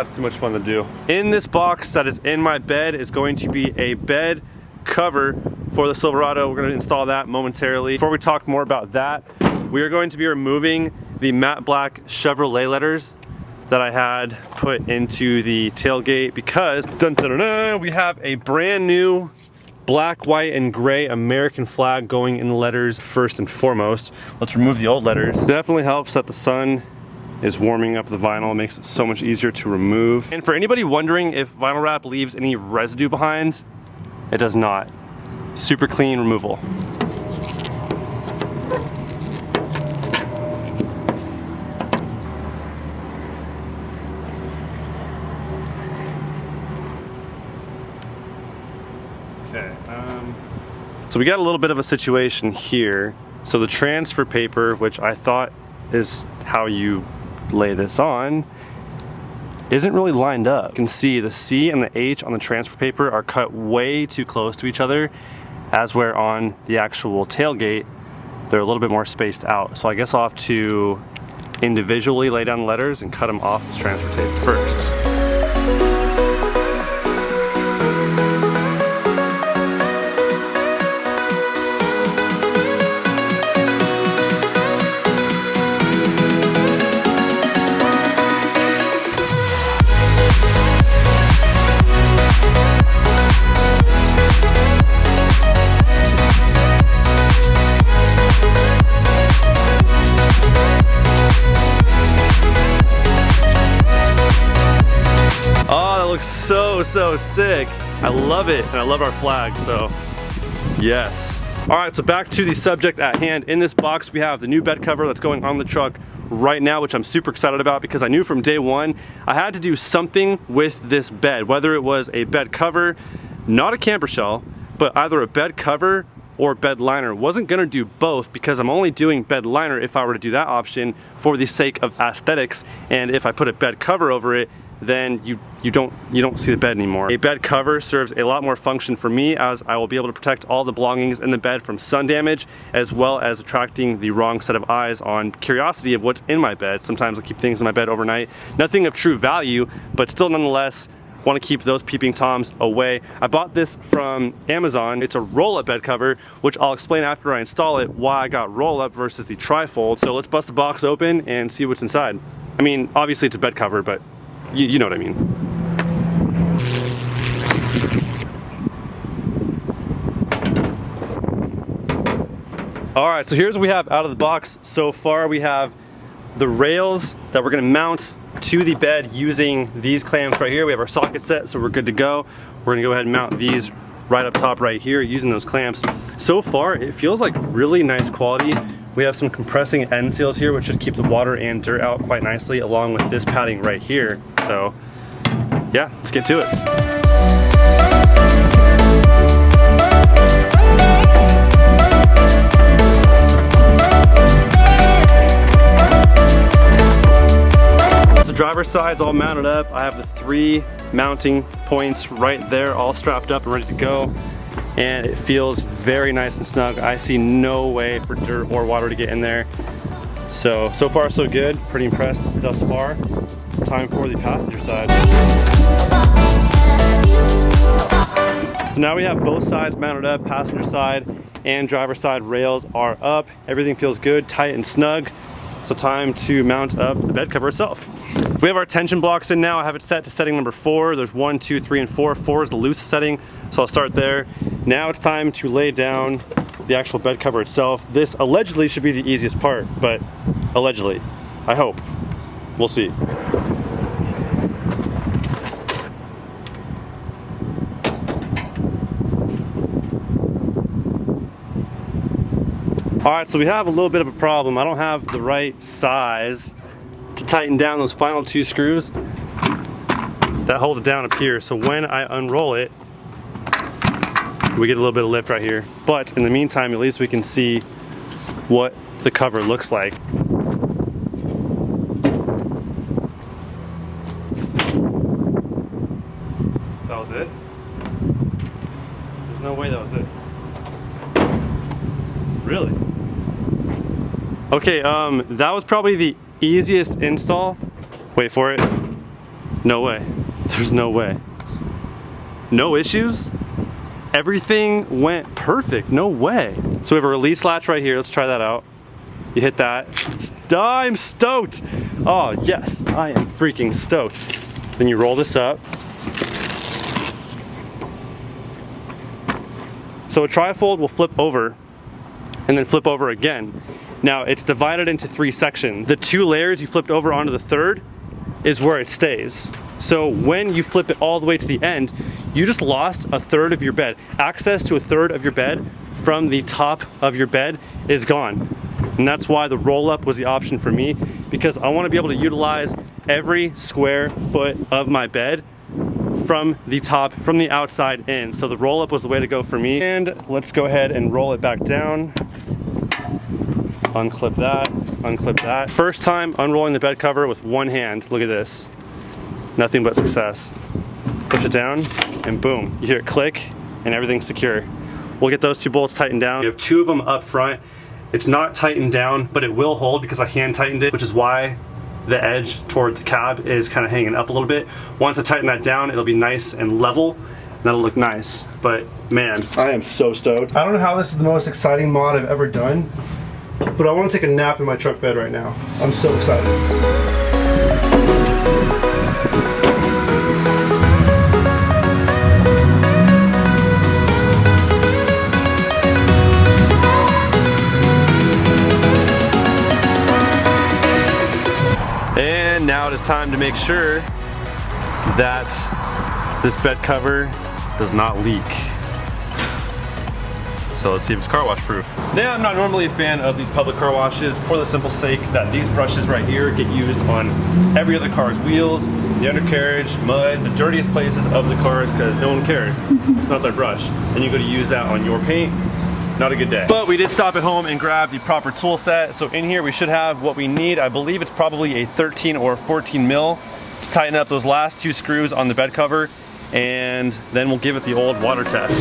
it's too much fun to do. In this box that is in my bed is going to be a bed cover for the Silverado. We're going to install that momentarily. Before we talk more about that, we are going to be removing the matte black Chevrolet letters that I had put into the tailgate because we have a brand new black, white, and gray American flag going in the letters first and foremost. Let's remove the old letters. Definitely helps that the sun is warming up the vinyl. It makes it so much easier to remove. And for anybody wondering if vinyl wrap leaves any residue behind, it does not. Super clean removal. Okay, so we got a little bit of a situation here. So the transfer paper, which I thought is how you lay this on, isn't really lined up. You can see the C and the H on the transfer paper are cut way too close to each other, as where on the actual tailgate, they're a little bit more spaced out. So I guess I'll have to individually lay down the letters and cut them off this transfer tape first. So sick. I love it, and I love our flag, so yes. All right, so back to the subject at hand. In this box, we have the new bed cover that's going on the truck right now, which I'm super excited about because I knew from day one I had to do something with this bed, whether it was a bed cover, not a camper shell, but either a bed cover or bed liner. Wasn't gonna do both because I'm only doing bed liner if I were to do that option for the sake of aesthetics, and if I put a bed cover over it, then you don't see the bed anymore. A bed cover serves a lot more function for me, as I will be able to protect all the belongings in the bed from sun damage, as well as attracting the wrong set of eyes on curiosity of what's in my bed. Sometimes I keep things in my bed overnight. Nothing of true value, but still nonetheless want to keep those peeping toms away. I bought this from Amazon. It's a roll-up bed cover, which I'll explain after I install it why I got roll-up versus the tri-fold. So let's bust the box open and see what's inside. I mean, obviously it's a bed cover, but you know what I mean. All right, so here's what we have out of the box so far. We have the rails that we're gonna mount to the bed using these clamps right here. We have our socket set, so we're good to go. We're gonna go ahead and mount these right up top right here using those clamps. So far, it feels like really nice quality. We have some compressing end seals here, which should keep the water and dirt out quite nicely, along with this padding right here. So yeah, let's get to it. So driver's side's all mounted up. I have the 3 mounting points right there, all strapped up and ready to go. And it feels very nice and snug. I see no way for dirt or water to get in there. So far so good. Pretty impressed thus far. Time for the passenger side. So now we have both sides mounted up. Passenger side and driver side rails are up. Everything feels good, tight and snug. So time to mount up the bed cover itself. We have our tension blocks in now. I have it set to setting number 4. There's 1, 2, 3, and 4. 4 is the loose setting, so I'll start there. Now it's time to lay down the actual bed cover itself. This allegedly should be the easiest part, but allegedly, I hope. We'll see. All right, so we have a little bit of a problem. I don't have the right size to tighten down those final 2 screws that hold it down up here. So when I unroll it, we get a little bit of lift right here. But in the meantime, at least we can see what the cover looks like. That was it? There's no way that was it. Really? Okay, that was probably the easiest install. Wait for it. No way. There's no way. No issues? Everything went perfect. No way. So we have a release latch right here. Let's try that out. You hit that. I'm stoked. Oh yes, I am freaking stoked. Then you roll this up. So a trifold will flip over and then flip over again. Now it's divided into 3 sections. The 2 layers you flipped over onto the third is where it stays. So when you flip it all the way to the end, you just lost a third of your bed. Access to a third of your bed from the top of your bed is gone. And that's why the roll up was the option for me, because I want to be able to utilize every square foot of my bed from the top, from the outside in. So the roll up was the way to go for me. And let's go ahead and roll it back down. Unclip that, unclip that. First time unrolling the bed cover with one hand. Look at this. Nothing but success. Push it down and boom, you hear it click and everything's secure. We'll get those 2 bolts tightened down. We have 2 of them up front. It's not tightened down, but it will hold because I hand tightened it, which is why the edge toward the cab is kind of hanging up a little bit. Once I tighten that down, it'll be nice and level. And that'll look nice. But man, I am so stoked. I don't know how this is the most exciting mod I've ever done, but I want to take a nap in my truck bed right now. I'm so excited. And now it is time to make sure that this bed cover does not leak. So let's see if it's car wash proof. Now, I'm not normally a fan of these public car washes for the simple sake that these brushes right here get used on every other car's wheels, the undercarriage, mud, the dirtiest places of the cars, because no one cares. It's not their brush. And you go to use that on your paint. Not a good day. But we did stop at home and grab the proper tool set. So in here we should have what we need. I believe it's probably a 13 or 14 mil to tighten up those last 2 screws on the bed cover, and then we'll give it the old water test.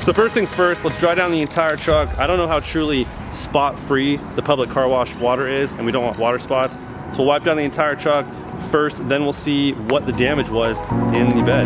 So first things first, let's dry down the entire truck. I don't know how truly spot free the public car wash water is, and we don't want water spots. So we'll wipe down the entire truck first, then we'll see what the damage was in the bed.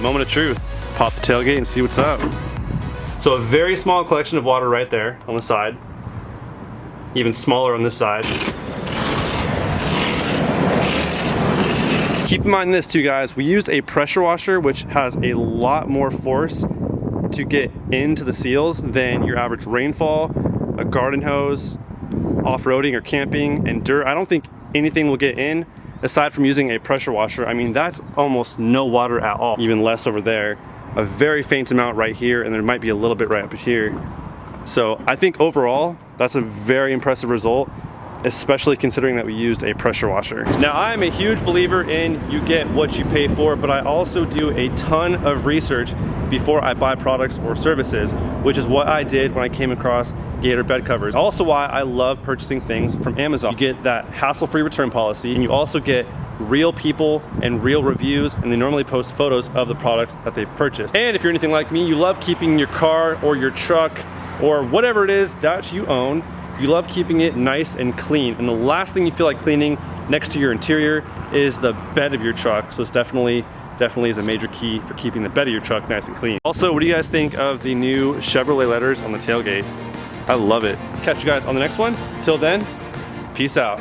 Moment of truth. Pop the tailgate and see what's up. So a very small collection of water right there on the side. Even smaller on this side. Keep in mind this too, guys. We used a pressure washer, which has a lot more force to get into the seals than your average rainfall, a garden hose, off-roading or camping, and dirt. I don't think anything will get in aside from using a pressure washer. I mean, that's almost no water at all, even less over there. A very faint amount right here, and there might be a little bit right up here. So I think overall, that's a very impressive result. especially considering that we used a pressure washer. Now, I'm a huge believer in you get what you pay for, but I also do a ton of research before I buy products or services, which is what I did when I came across Gator bed covers. Also why I love purchasing things from Amazon. You get that hassle-free return policy, and you also get real people and real reviews, and they normally post photos of the products that they've purchased. And if you're anything like me, you love keeping your car or your truck or whatever it is that you own, you love keeping it nice and clean. And the last thing you feel like cleaning next to your interior is the bed of your truck. So it's definitely is a major key for keeping the bed of your truck nice and clean. Also, what do you guys think of the new Chevrolet letters on the tailgate? I love it. Catch you guys on the next one. Till then, peace out.